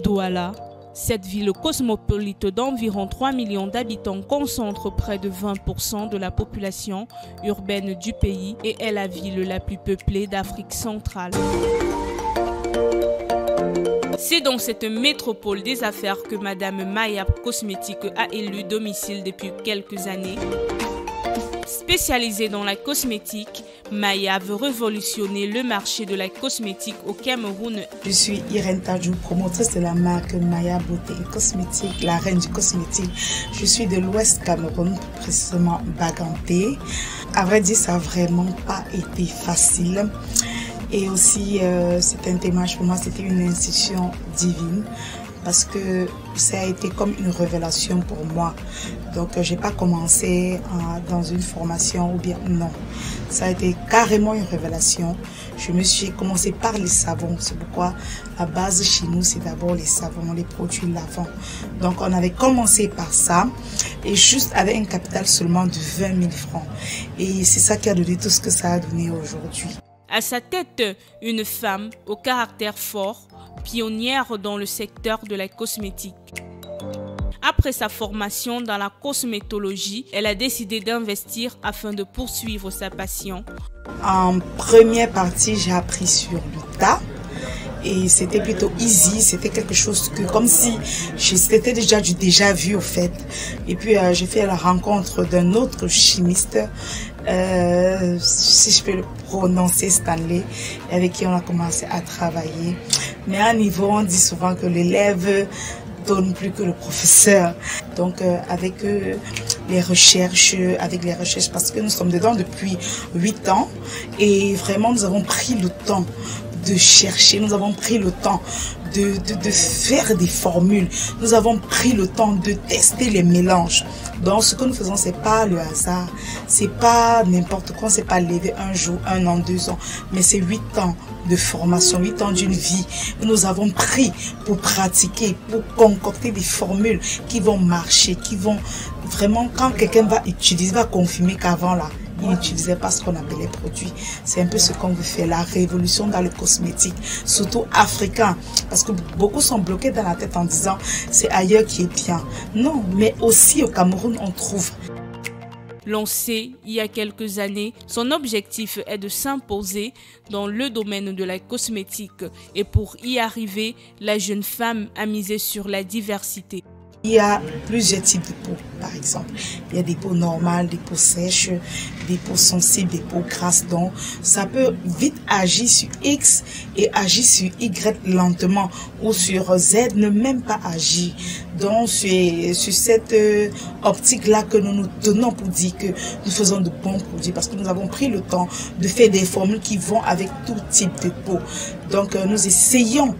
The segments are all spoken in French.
Douala, cette ville cosmopolite d'environ 3 millions d'habitants concentre près de 20% de la population urbaine du pays et est la ville la plus peuplée d'Afrique centrale. C'est dans cette métropole des affaires que Madame Mayab Cosmétique a élu domicile depuis quelques années. Spécialisée dans la cosmétique, Maya veut révolutionner le marché de la cosmétique au Cameroun. Je suis Irène Tadjou, promotrice de la marque Maya Beauté et Cosmétique, la reine du cosmétique. Je suis de l'Ouest Cameroun, précisément Baganté. À vrai dire, ça n'a vraiment pas été facile. Et aussi, c'était un témoignage pour moi, c'était une institution divine. Parce que ça a été comme une révélation pour moi. Donc, je n'ai pas commencé dans une formation ou bien non. Ça a été carrément une révélation. J'ai commencé par les savons. C'est pourquoi la base chez nous, c'est d'abord les savons, les produits lavants. Donc, on avait commencé par ça et juste avec un capital seulement de 20 000 francs. Et c'est ça qui a donné tout ce que ça a donné aujourd'hui. À sa tête, une femme au caractère fort, pionnière dans le secteur de la cosmétique. Après sa formation dans la cosmétologie, elle a décidé d'investir afin de poursuivre sa passion. En première partie, j'ai appris sur le tas. Et c'était plutôt easy, c'était quelque chose que comme si c'était déjà vu au fait. Et puis j'ai fait la rencontre d'un autre chimiste, si je peux le prononcer, Stanley, avec qui on a commencé à travailler. Mais à un niveau, on dit souvent que l'élève donne plus que le professeur. Donc avec les recherches, parce que nous sommes dedans depuis 8 ans et vraiment nous avons pris le temps de chercher, nous avons pris le temps de faire des formules, nous avons pris le temps de tester les mélanges. Donc ce que nous faisons, c'est pas le hasard, c'est pas n'importe quoi, c'est pas lever un jour, 1 an, 2 ans, mais c'est 8 ans de formation, 8 ans d'une vie que nous avons pris pour pratiquer, pour concocter des formules qui vont marcher, qui vont vraiment, quand quelqu'un va utiliser, va confirmer qu'avant là, il n'utilisait pas ce qu'on appelait produits. C'est un peu ce qu'on veut faire, la révolution dans le cosmétique, surtout africain. Parce que beaucoup sont bloqués dans la tête en disant c'est ailleurs qui est bien. Non, mais aussi au Cameroun, on trouve. Lancé il y a quelques années, son objectif est de s'imposer dans le domaine de la cosmétique. Et pour y arriver, la jeune femme a misé sur la diversité. Il y a plusieurs types de peaux, par exemple. Il y a des peaux normales, des peaux sèches, des peaux sensibles, des peaux grasses. Donc, ça peut vite agir sur X et agir sur Y lentement ou sur Z, ne même pas agir. Donc, c'est sur cette optique-là que nous nous tenons pour dire que nous faisons de bons produits parce que nous avons pris le temps de faire des formules qui vont avec tout type de peau. Donc, nous essayons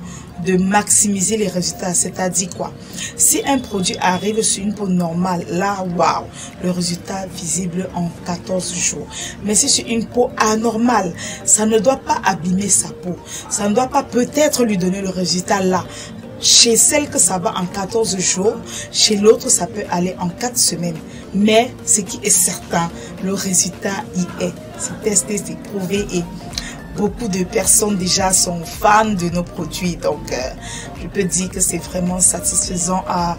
de maximiser les résultats, c'est-à-dire quoi? Si un produit arrive sur une peau normale, là, waouh, le résultat visible en 14 jours. Mais si sur une peau anormale, ça ne doit pas abîmer sa peau. Ça ne doit pas peut-être lui donner le résultat là. Chez celle que ça va en 14 jours, chez l'autre, ça peut aller en 4 semaines. Mais ce qui est certain, le résultat y est. C'est testé, c'est prouvé et beaucoup de personnes déjà sont fans de nos produits. Donc, je peux dire que c'est vraiment satisfaisant à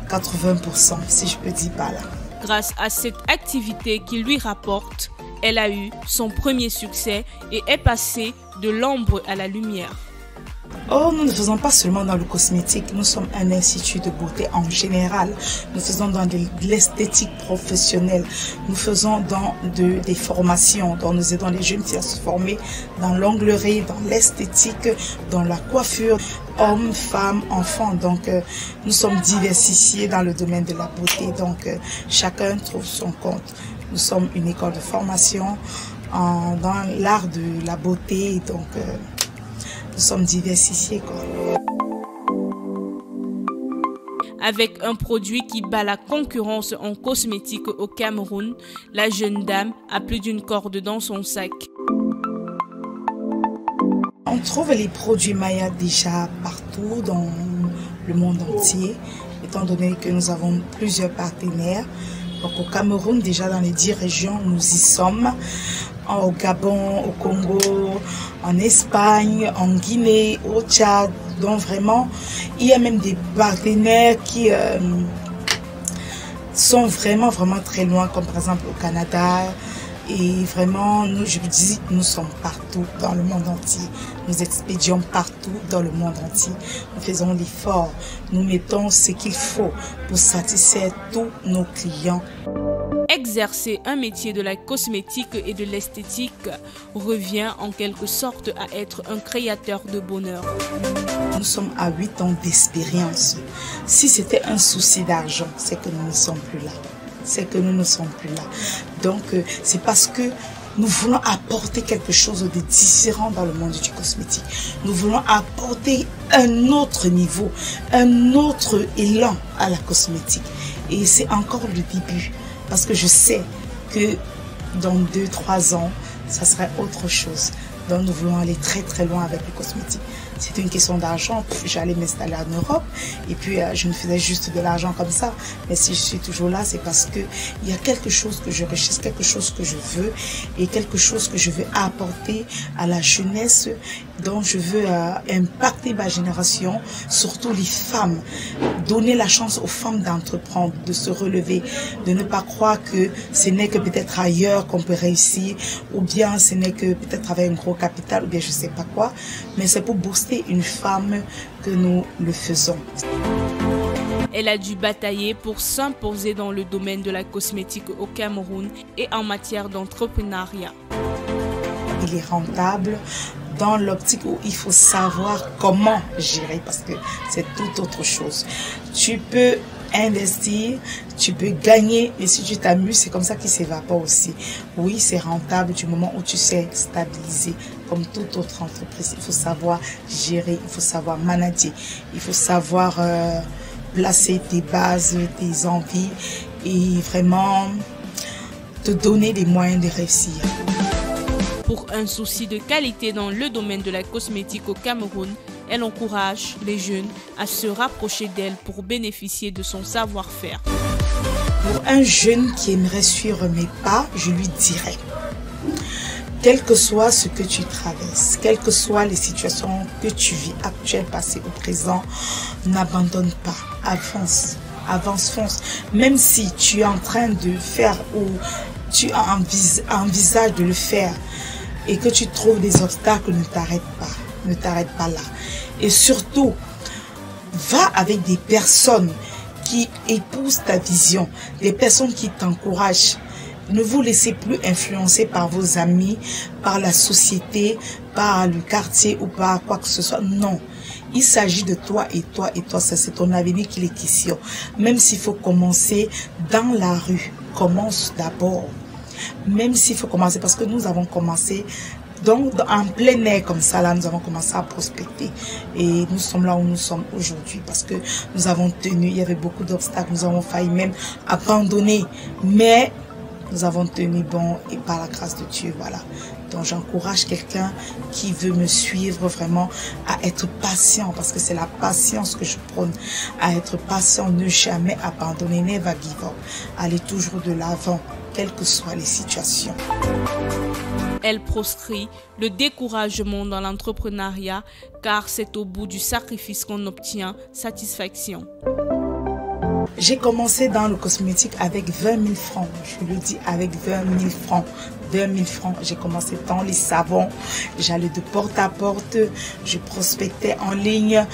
80%, si je peux dire par là. Grâce à cette activité qui lui rapporte, elle a eu son premier succès et est passée de l'ombre à la lumière. Oh, nous ne faisons pas seulement dans le cosmétique, nous sommes un institut de beauté en général. Nous faisons dans de l'esthétique professionnelle, nous faisons dans des formations, dont nous aidons les jeunes filles à se former dans l'onglerie, dans l'esthétique, dans la coiffure, hommes, femmes, enfants. Donc, nous sommes diversifiés dans le domaine de la beauté, donc chacun trouve son compte. Nous sommes une école de formation dans l'art de la beauté, donc nous sommes diversifiés, quoi. Avec un produit qui bat la concurrence en cosmétique au Cameroun, la jeune dame a plus d'une corde dans son sac. On trouve les produits Maya déjà partout dans le monde entier, étant donné que nous avons plusieurs partenaires. Donc au Cameroun, déjà dans les 10 régions, nous y sommes. au Gabon, au Congo, en Espagne, en Guinée, au Tchad. Donc vraiment, il y a même des partenaires qui sont vraiment très loin, comme par exemple au Canada. Et vraiment, nous, je vous dis, nous sommes partout dans le monde entier. Nous expédions partout dans le monde entier. Nous faisons l'effort. Nous mettons ce qu'il faut pour satisfaire tous nos clients. Exercer un métier de la cosmétique et de l'esthétique revient en quelque sorte à être un créateur de bonheur. Nous sommes à 8 ans d'expérience. Si c'était un souci d'argent, c'est que nous ne sommes plus là. C'est que nous ne sommes plus là. Donc, c'est parce que nous voulons apporter quelque chose de différent dans le monde du cosmétique. Nous voulons apporter un autre niveau, un autre élan à la cosmétique. Et c'est encore le début. Parce que je sais que dans 2-3 ans, ça serait autre chose. Donc nous voulons aller très loin avec le cosmétique. C'était une question d'argent. J'allais m'installer en Europe et puis je me faisais juste de l'argent comme ça. Mais si je suis toujours là, c'est parce que il y a quelque chose que je recherche, quelque chose que je veux et quelque chose que je veux apporter à la jeunesse, dont je veux impacter ma génération, surtout les femmes. Donner la chance aux femmes d'entreprendre, de se relever, de ne pas croire que ce n'est que peut-être ailleurs qu'on peut réussir, ou bien ce n'est que peut-être avec un gros capital, ou bien je sais pas quoi, mais c'est pour booster une femme que nous le faisons. Elle a dû batailler pour s'imposer dans le domaine de la cosmétique au Cameroun et en matière d'entrepreneuriat. Il est rentable dans l'optique où il faut savoir comment gérer, parce que c'est tout autre chose. Tu peux investir, tu peux gagner, et si tu t'amuses, c'est comme ça qu'il s'évapore aussi. Oui, c'est rentable du moment où tu sais stabiliser. Comme toute autre entreprise, il faut savoir gérer, il faut savoir manager, il faut savoir placer tes bases, tes envies et vraiment te donner les moyens de réussir. Pour un souci de qualité dans le domaine de la cosmétique au Cameroun, elle encourage les jeunes à se rapprocher d'elle pour bénéficier de son savoir-faire. Pour un jeune qui aimerait suivre mes pas, je lui dirais, quel que soit ce que tu traverses, quelles que soient les situations que tu vis, actuelles, passées ou présent, n'abandonne pas, avance, avance, fonce. Même si tu es en train de faire ou tu envisages de le faire et que tu trouves des obstacles, ne t'arrête pas là. Et surtout, va avec des personnes qui épousent ta vision, des personnes qui t'encouragent. Ne vous laissez plus influencer par vos amis, par la société, par le quartier ou par quoi que ce soit. Non, il s'agit de toi et toi et toi. C'est ton avenir qu'il est question. Même s'il faut commencer dans la rue, commence d'abord. Même s'il faut commencer, parce que nous avons commencé donc en plein air comme ça, là, nous avons commencé à prospecter. Et nous sommes là où nous sommes aujourd'hui parce que nous avons tenu, il y avait beaucoup d'obstacles, nous avons failli même abandonner. Mais nous avons tenu bon et par la grâce de Dieu, voilà. Donc j'encourage quelqu'un qui veut me suivre vraiment à être patient, parce que c'est la patience que je prône, à être patient, ne jamais abandonner, never give up, aller toujours de l'avant, quelles que soient les situations. Elle proscrit le découragement dans l'entrepreneuriat car c'est au bout du sacrifice qu'on obtient satisfaction. J'ai commencé dans le cosmétique avec 20 000 francs. Je le dis avec 20 000 francs. 20 000 francs. J'ai commencé dans les savons. J'allais de porte à porte. Je prospectais en ligne.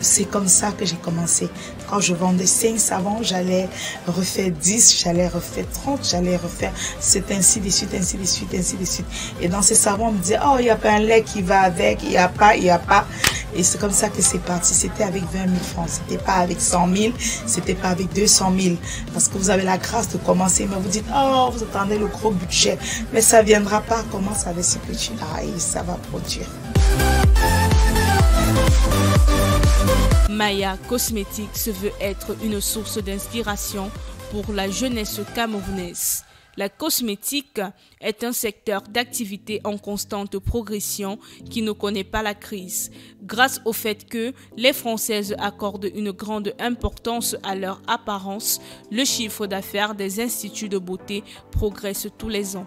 C'est comme ça que j'ai commencé. Quand je vendais 5 savons, j'allais refaire 10, j'allais refaire 30, j'allais refaire. C'est ainsi de suite, ainsi de suite, ainsi de suite. Et dans ces savons, on me disait, oh, il n'y a pas un lait qui va avec, il n'y a pas, il n'y a pas. Et c'est comme ça que c'est parti. C'était avec 20 000 francs. C'était pas avec 100 000, c'était pas avec 200 000. Parce que vous avez la grâce de commencer, mais vous dites, oh, vous attendez le gros budget. Mais ça ne viendra pas. Commence avec ce que tu as et ça va produire. Maya Cosmétique se veut être une source d'inspiration pour la jeunesse camerounaise. La cosmétique est un secteur d'activité en constante progression qui ne connaît pas la crise, grâce au fait que les Françaises accordent une grande importance à leur apparence. Le chiffre d'affaires des instituts de beauté progresse tous les ans.